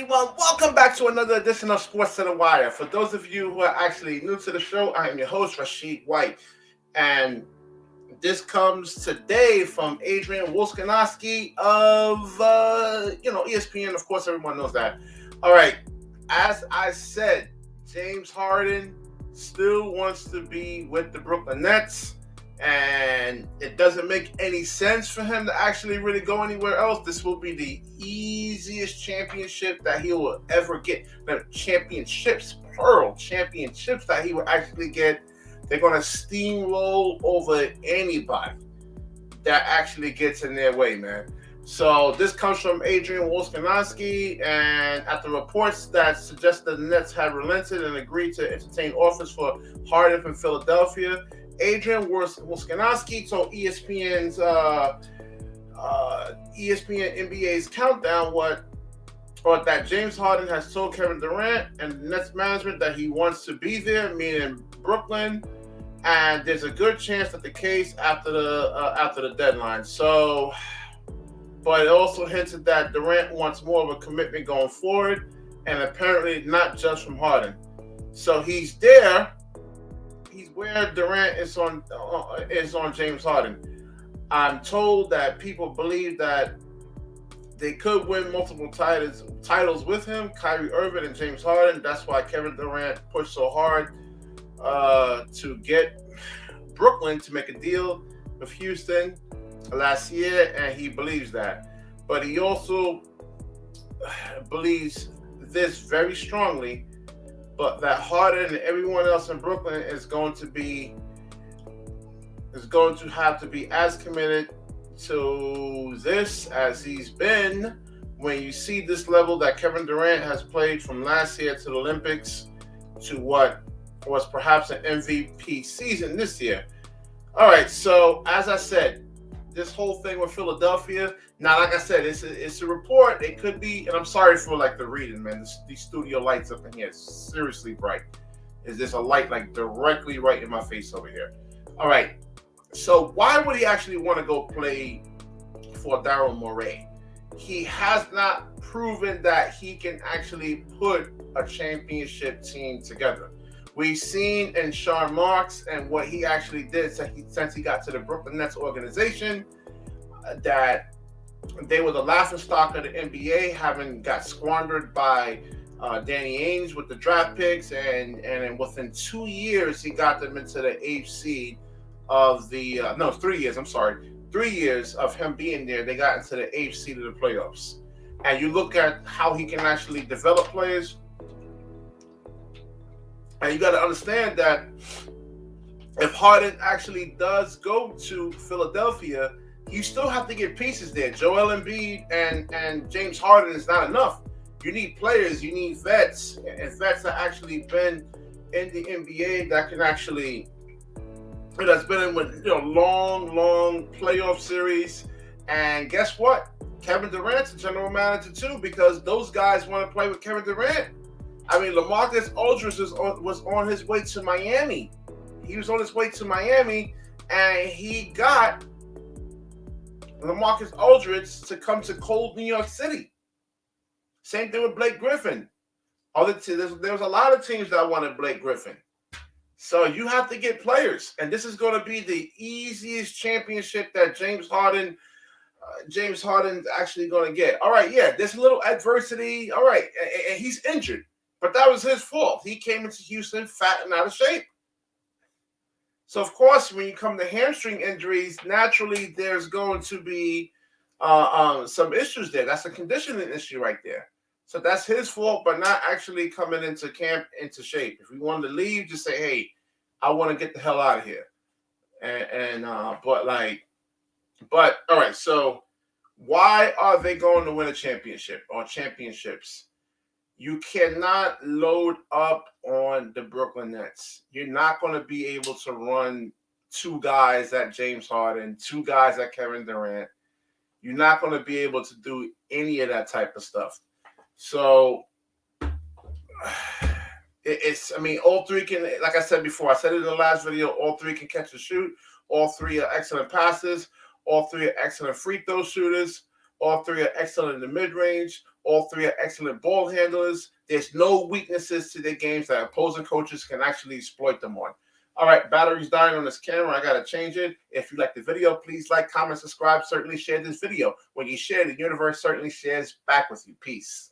everyone. Welcome back to another edition of Sports to the Wire. For those of you who are actually new to the show, I am your host, Rashid White. And this comes today from Adrian Wojnarowski of, ESPN. Of course, everyone knows that. All right. As I said, James Harden still wants to be with the Brooklyn Nets. And it doesn't make any sense for him to actually really go anywhere else. This will be the easiest championship that he will ever get. The championships, plural championships that he will actually get. They're going to steamroll over anybody that actually gets in their way, man. So this comes from Adrian Wojnarowski, and at the reports that suggest the Nets had relented and agreed to entertain offers for Harden from Philadelphia, Adrian Wojnarowski told ESPN's ESPN NBA's Countdown that James Harden has told Kevin Durant and the Nets management that he wants to be there, meaning Brooklyn, and there's a good chance that the case after the deadline. So, but it also hinted that Durant wants more of a commitment going forward, and apparently not just from Harden. So he's there. He's where Durant is on James Harden. I'm told that people believe that they could win multiple titles with him, Kyrie Irving and James Harden. That's why Kevin Durant pushed so hard to get Brooklyn to make a deal with Houston last year, and he believes that. But he also believes this very strongly, but that Harden and everyone else in Brooklyn is going to have to be as committed to this as he's been. When you see this level that Kevin Durant has played from last year to the Olympics to what was perhaps an MVP season this year. All right, so as I said, this whole thing with Philadelphia. Now, like I said, it's a report. It could be, and I'm sorry for the reading, man. These studio lights up in here is seriously bright. Is this a light directly right in my face over here? All right. So why would he actually want to go play for Daryl Morey? He has not proven that he can actually put a championship team together. We've seen in Sean Marks and what he actually did since he got to the Brooklyn Nets organization, that they were the laughingstock of the NBA, having got squandered by Danny Ainge with the draft picks, and within 2 years he got them into the 8th seed of the 3 years. I'm sorry, 3 years of him being there, they got into the 8th seed of the playoffs. And you look at how he can actually develop players. And you got to understand that if Harden actually does go to Philadelphia, you still have to get pieces there. Joel Embiid and James Harden is not enough. You need players, you need vets, and vets that actually been in the NBA that can actually, that's been in with long playoff series. And guess what? Kevin Durant's a general manager too, because those guys want to play with Kevin Durant. I mean, LaMarcus Aldridge was on his way to Miami. He was on his way to Miami, and he got LaMarcus Aldridge to come to cold New York City. Same thing with Blake Griffin. There was a lot of teams that wanted Blake Griffin. So you have to get players, and this is going to be the easiest championship that James Harden's actually going to get. All right, yeah, there's a little adversity. All right, and he's injured. But that was his fault. He came into Houston fat and out of shape. So, of course, when you come to hamstring injuries, naturally there's going to be some issues there. That's a conditioning issue right there. So that's his fault, but not actually coming into camp into shape. If we wanted to leave, just say, hey, I want to get the hell out of here. But all right, so why are they going to win a championship or championships? You cannot load up on the Brooklyn Nets. You're not going to be able to run two guys at James Harden, two guys at Kevin Durant. You're not going to be able to do any of that type of stuff. So all three can, like I said before, I said it in the last video, all three can catch and shoot. All three are excellent passers. All three are excellent free throw shooters. All three are excellent in the mid-range. All three are excellent ball handlers. There's no weaknesses to their games that opposing coaches can actually exploit them on. All right, battery's dying on this camera. I got to change it. If you like the video, please like, comment, subscribe. Certainly share this video. When you share, the universe certainly shares back with you. Peace.